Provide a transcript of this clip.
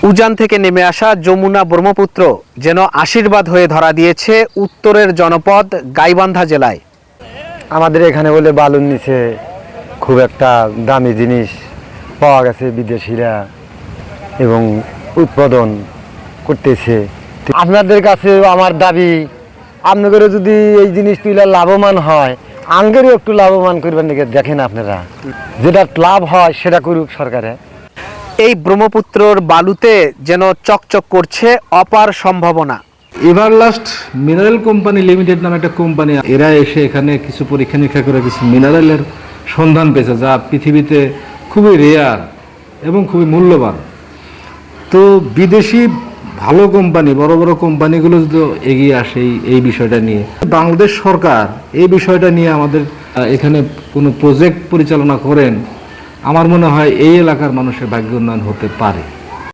উজান থেকে নেমে আসা যমুনা ব্রহ্মপুত্র যেন আশীর্বাদ হয়ে ধরা দিয়েছে উত্তরের জনপদ গাইবান্ধা জেলায়। আমাদের এখানে বলে বালুর নিচে খুব একটা দামি জিনিস পাওয়া গেছে, বিদেশিরা এবং উৎপাদন করতেছে। আপনাদের কাছে আমার দাবি, আপনাদের যদি এই জিনিস তুলে লাভবান হয়, আঙ্গেরও একটু লাভবান করবেন নাকি দেখেন আপনারা, যেটা লাভ হয় সেটা করুক সরকারে। এই ব্রহ্মপুত্রর বালুতে যেন চকচক করছে অপার সম্ভাবনা। এভারলাস্ট মিনারেল কোম্পানি লিমিটেড নামে একটা কোম্পানি, এরা এসে এখানে কিছু পরীক্ষা নিরীক্ষা করে কিছু মিনারেলের সন্ধান পেয়েছে, যা পৃথিবীতে খুবই রেয়ার এবং খুবই মূল্যবান। তো বিদেশি ভালো কোম্পানি, বড় বড় কোম্পানিগুলো যদি এগিয়ে আসে এই বিষয়টা নিয়ে, বাংলাদেশ সরকার এই বিষয়টা নিয়ে আমাদের এখানে কোনো প্রজেক্ট পরিচালনা করেন, আমার মনে হয় এই এলাকার মানুষের ভাগ্য উন্নয়ন হতে পারে।